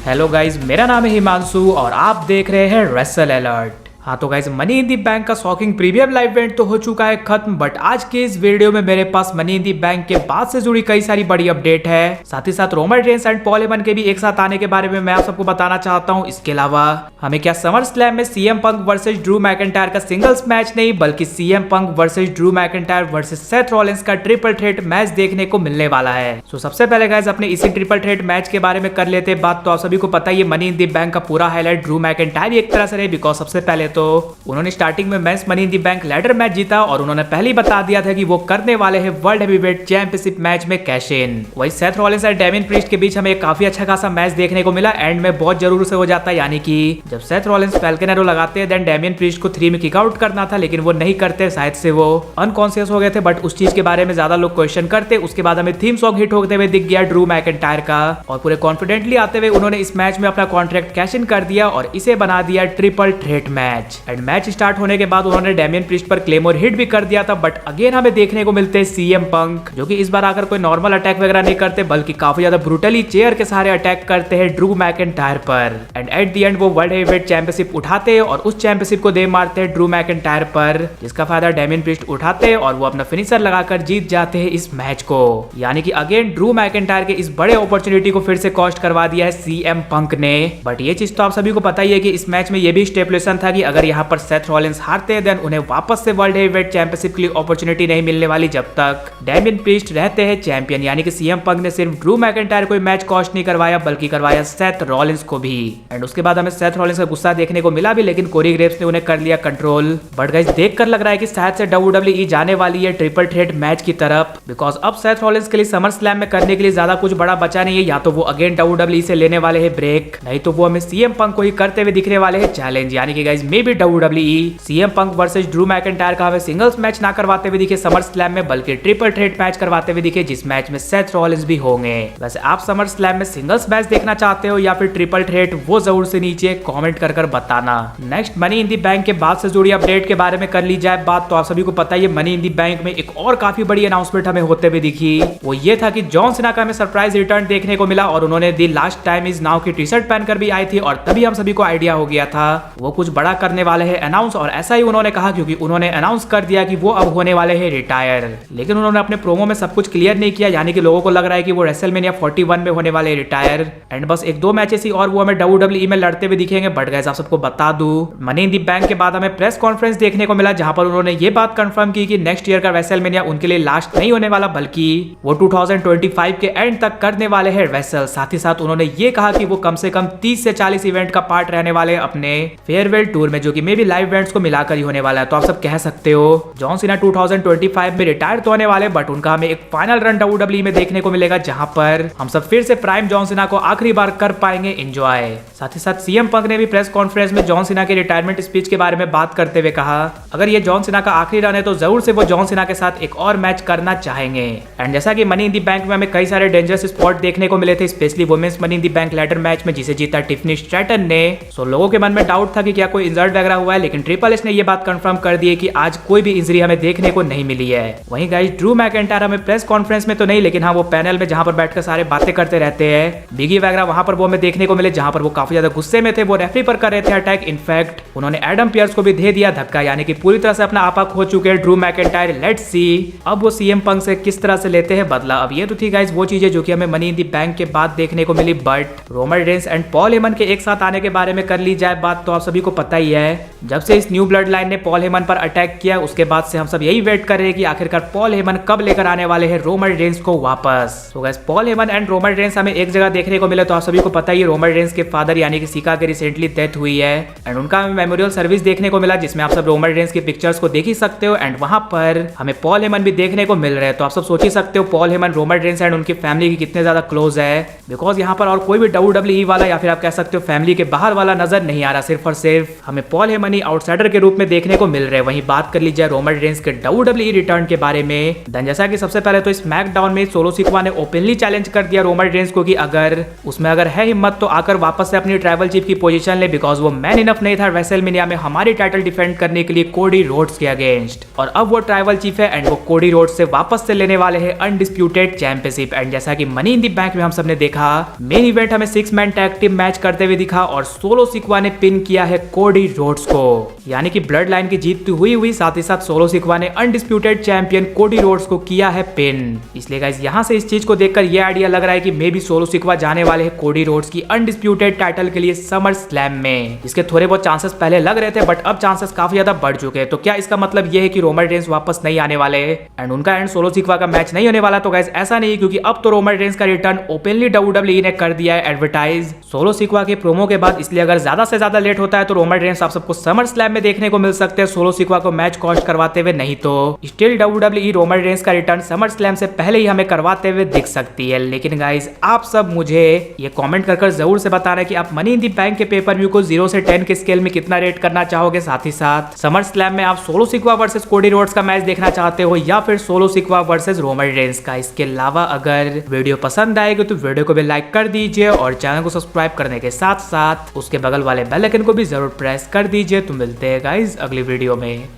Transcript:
Hello guys, मेरा नाम है हिमांशु और आप देख रहे हैं रेसल अलर्ट। हाँ तो guys, money in the bank का शॉकिंग प्रीमियम लाइव इवेंट तो हो चुका है खत्म, बट आज के इस वीडियो में मेरे पास मनी इन दी बैंक के बाद से जुड़ी कई सारी बड़ी अपडेट है। साथ ही साथ Roman Reigns and Paul Heyman के भी एक साथ आने के बारे में मैं आप सबको बताना चाहता हूँ। इसके अलावा हमें क्या समर स्लैम में CM Punk versus Drew McIntyre का सिंगल्स मैच नहीं, बल्कि CM Punk versus Drew McIntyre versus Seth Rollins का ट्रिपल थ्रेट मैच देखने को मिलने वाला है। सो सबसे पहले गाइज अपने इसी ट्रिपल थ्रेट मैच के बारे में कर लेते हैं बात। तो आप सभी को पता है मनी इन दी बैंक का पूरा हाईलाइट ड्रू मैकिंटायर एक तरह से रहे, बिकॉज सबसे पहले तो उन्होंने स्टार्टिंग में men's money in the bank ladder match जीता और उन्होंने पहले ही बता दिया था कि वो करने वाले हैं वर्ल्ड हेवीवेट चैंपियनशिप मैच में कैश इन। वही सेथ रॉलिंस और डेमियन प्रीस्ट के बीच हमें एक काफी अच्छा खासा मैच देखने को मिला। एंड में बहुत जरूर से हो जाता है, यानी कि जब सेथ रॉलिंस फैल्कन एरो लगाते हैं देन डेमियन प्रीस्ट को 3 में किक आउट करना था, लेकिन वो नहीं करते, शायद से वो अनकॉन्शियस हो गए थे। बट उस चीज के बारे में ज्यादा लोग क्वेश्चन करते। उसके बाद हमें थीम सॉन्ग हिट होते हुए दिख गया ड्रू मैकिंटायर का, और पूरे कॉन्फिडेंटली आते हुए उन्होंने इस मैच में अपना कॉन्ट्रैक्ट कैश इन कर दिया और इसे बना दिया triple threat match. And match start होने के बाद उन्होंने डेमियन प्रीस्ट पर क्लेमोर हिट भी कर दिया था। बट अगेन हमें देखने को मिलते हैं सीएम पंक, जो कि इस बार आकर कोई नॉर्मल अटैक वगैरह नहीं करते, बल्कि काफी ज्यादा ब्रूटली चेयर के सहारे अटैक करते हैं ड्रू मैकिंटायर पर। एंड एट द एंड वो वर्ल्ड हेवीवेट चैंपियनशिप उठाते हैं और उस चैंपियनशिप को दे मारते हैं ड्रू मैकिंटायर पर, जिसका फायदा डेमियन प्रीस्ट उठाते हैं और वो अपना फिनिशर लगाकर जीत जाते हैं इस मैच को। यानी कि अगेन ड्रू मैकिंटायर के इस बड़े अपॉर्चुनिटी को फिर से कॉस्ट करवा दिया है सीएम पंक ने। बट ये चीज तो आप सभी को पता ही है कि इस मैच में ये भी स्टेपुलेशन था कि अगर यहाँ पर सेथ रॉलिंस हारते हैं देन उन्हें वापस से वर्ल्ड हेवीवेट चैंपियनशिप के लिए अपॉर्चुनिटी नहीं मिलने वाली जब तक डेमियन प्रीस्ट रहते हैं चैंपियन। यानी कि सीएम पंक ने सिर्फ ड्रू मैकिंटायर को मैच कॉस्ट नहीं करवाया, बल्कि करवाया सेथ रॉलिंस को भी। एंड उसके बाद हमें सेथ रॉलिंस का गुस्सा देखने को मिला भी, लेकिन कोरी ग्रेव्स ने उन्हें कर लिया कंट्रोल। बट गाइस देखकर लग रहा है कि शायद से WWE जाने वाली है ट्रिपल थ्रेट मैच की तरफ, बिकॉज अब सेथ रॉलिंस के लिए समर स्लैम में करने के लिए ज्यादा कुछ बड़ा बचा नहीं है। या तो वो अगेन WWE से लेने वाले हैं ब्रेक, नहीं तो वो हमें सीएम पंक को ही करते हुए दिखने वाले हैं चैलेंज। यानी कि guys may be WWE CM Punk versus Drew McIntyre का हमें सिंगल्स मैच ना करवाते हुए दिखे समर स्लैम में, बल्कि ट्रिपल थ्रेट मैच करवाते हुए दिखे, जिस मैच में सेथ रॉलिंस भी होंगे। वैसे आप समर स्लैम में सिंगल्स मैच देखना चाहते हो या फिर ट्रिपल थ्रेट, वो जरूर से नीचे कमेंट कर बताना। Next money in the bank के बाद से जुड़ी अपडेट के बारे में कर ली जाए बात। तो आप सभी को पता है मनी इन दी बैंक में एक और काफी बड़ी अनाउंसमेंट हमें होते हुए दिखी। वो ये था कि जॉन सीना का हमें सरप्राइज रिटर्न देखने को मिला और उन्होंने दी लास्ट टाइम इज नाउ की टी शर्ट पहनकर भी आई थी, और तभी हम सभी को आइडिया हो गया था वो कुछ बड़ा करने वाले हैं अनाउंस। और ऐसा ही उन्होंने कहा क्योंकि उन्होंने अनाउंस कर दिया कि वो अब होने वाले हैं रिटायर, लेकिन उन्होंने अपने प्रोमो में सब कुछ क्लियर नहीं किया। यानी कि लोगों को लग रहा है कि वो रेसलमेनिया 41 में होने वाले रिटायर, एंड बस 1-2 मैचेस ही और वो हमें WWE में लड़ते हुए दिखेंगे। बट गाइस आप सबको बता दूं, मनी इन दी बैंक के बाद हमें प्रेस कॉन्फ्रेंस देखने को मिला, जहां पर उन्होंने ये बात कंफर्म की कि नेक्स्ट ईयर का रेसलमेनिया उनके लिए लास्ट नहीं होने वाला, बल्कि वो 2025 के एंड तक करने वाले हैं रेसल। साथ ही साथ उन्होंने ये कहा कि वो कम से कम 30 से 40 इवेंट का पार्ट रहने वाले हैं अपने फेयरवेल टूर में, जो कि मे भी लाइव इवेंट्स को मिलाकर ही होने वाला है। तो आप सब कह सकते हो जॉन सीना 2025 में रिटायर तो होने वाले, बट उनका हमें एक फाइनल रन WWE में देखने को मिलेगा, जहां पर हम सब फिर से प्राइम जॉन सीना को आखिरी बार कर पाएंगे एंजॉय। साथ ही साथ सीएम पंक ने भी प्रेस कॉन्फ्रेंस में जॉन सीना के रिटायरमेंट स्पीच के बारे में बात करते हुए कहा अगर ये जॉन सीना का आखिरी रन है तो जरूर से वो जॉन सीना के साथ एक और मैच करना चाहेंगे। एंड जैसा कि मनी इन दी बैंक में हमें कई सारे डेंजरस स्पॉट देखने को मिले थे, specially women's money in the bank ladder match में, जिसे जीता टिफनी स्ट्रैटन ने। सो लोगों के मन में डाउट था कि क्या कोई इंजर्ड वगैरह हुआ है, लेकिन ट्रिपल एच ने ये बात कंफर्म कर दी है कि आज कोई भी इंजरी हमें देखने को नहीं मिली है। वहीं गाइस ड्रू मैकिंटायर हमें प्रेस कॉन्फ्रेंस में तो नहीं, लेकिन हाँ वो पैनल में जहां पर बैठकर सारे बातें करते रहते हैं, बिगी वगैरह, वहां पर वो हमें देखने को मिले, जहां पर वो काफी ज्यादा गुस्से में थे, वो रेफरी पर कर रहे थे अटैक। इनफैक्ट उन्होंने एडम पियर्स को भी दे दिया धक्का, यानी कि पूरी तरह से अपना आपा खो चुके हैं ड्रू मैकिंटायर। लेट्स सी अब वो सीएम पंक से किस तरह से लेते हैं बदला। अब ये तो थी गाइस वो चीजें जो कि हमें मनी इन दी बैंक के बाद देखने को मिली, but Roman Reigns and Paul Heyman के एक साथ आने के बारे में कर ली जाए बात। तो आप सभी को पता ही है जब से इस न्यू ब्लड लाइन ने पॉल हेमन पर अटैक किया, उसके बाद से हम सब यही वेट कर रहे हैं कि आखिरकार पॉल हेमन कब लेकर आने वाले हैं रोमन रेंस को वापस। तो guys Paul Heyman and Roman Reigns हमें एक जगह देखने को मिले। तो आप सभी को पता ही रोमन रेंस के फादर यानी कि सिका के रिसेंटली डेथ हुई है, एंड उनका हमें मेमोरियल सर्विस देखने को मिला, जिसमें आप सब रोमन रेंस की पिक्चर्स को देख ही सकते हो। एंड वहां पर हमें पॉल हेमन भी देखने को मिल रहे हैं। तो आप सब सोच ही सकते हो Paul Heyman Roman Reigns and उनकी फैमिली की कितने ज्यादा क्लोज है, बिकॉज यहाँ पर और कोई भी WWE वाला या फिर आप कह सकते हो फैमिली के बाहर वाला नजर नहीं आ रहा, सिर्फ और सिर्फ हमें पॉल हेमनी आउटसाइडर के रूप में देखने को मिल रहे हैं। वहीं बात कर ली जाए रोमन रेंस के WWE रिटर्न के बारे में, देन जैसा कि सबसे पहले तो स्मैकडाउन में सोलो सिक्वा ने ओपनली चैलेंज कर दिया रोमन रेंस को कि अगर उसमें है हिम्मत तो आकर वापस से अपनी ट्राइबल चीफ की पोजीशन ले, बिकॉज वो मैन इनफ नहीं था रेसलमेनिया में हमारी टाइटल डिफेंड करने के लिए कोडी रोड्स के अगेंस्ट। और अब वो ट्राइबल चीफ है एंड वो कोडी रोड्स से वापस से लेने वाले हैं अनडिस्प्यूटेड चैंपियनशिप। एंड जैसा कि मनी इन द बैंक में हम सबने देखा, मेन इवेंट हमें 6 मैन टैग टीम मैच करते हुए दिखा और सोलो सिक्वा ने पिन किया है कोडी रोड्स को, यानी कि ब्लड लाइन की जीत हुई साथ ही साथ सोलो सिक्वा ने अनडिस्प्यूटेड चैंपियन कोडी रोड्स को किया है पिन। इसलिए गाइस यहाँ से इस चीज को देखकर ये आइडिया लग रहा है कि मे बी सोलो सिक्वा जाने वाले हैं कोडी रोड्स की अनडिस्प्यूटेड टाइटल के लिए समर स्लैम में। इसके थोड़े बहुत चांसेस पहले लग रहे थे बट अब चांसेस काफी ज्यादा बढ़ चुके हैं। तो क्या इसका मतलब ये है कि रोमन रेंस वापस नहीं आने वाले एंड उनका एंड सोलो सिक्वा का मैच नहीं होने वाला? तो गाइस ऐसा नहीं, क्योंकि अब तो रोमन रेंस का रिटर्न ओपनली WWE ने कर दिया है एडवर्टाइज सोलो सिक्वा के प्रोमो के बाद। इसलिए अगर ज्यादा से ज्यादा लेट होता है तो रोमन रेंस आप सबको समर स्लैम में देखने को मिल सकते हैं सोलो सिक्वा को मैच कॉस्ट करवाते हुए। नहीं तो स्टिल WWE रोमन रेंस का रिटर्न समर स्लैम से पहले ही हमें करवाते हुए दिख सकती है। लेकिन गाइस आप सब मुझे ये कमेंट कर जरूर से बताना कि आप मनी इन दी बैंक के पेपर व्यू को 0 से 10 के स्केल में कितना रेट करना चाहोगे। साथ ही साथ समर स्लैम में आप सोलो सिक्वा वर्सेस कोडी रोड्स का मैच देखना चाहते हो या फिर सोलो सिक्वा वर्सेस रोमन रेंस का। इसके अलावा अगर वीडियो पसंद आएगी तो वीडियो को भी लाइक कर दीजिए और चैनल को सब्सक्राइब करने के साथ साथ उसके बगल वाले बेल आइकन को भी जरूर प्रेस कर दीजिए। तो मिलते हैं गाइस अगली वीडियो में।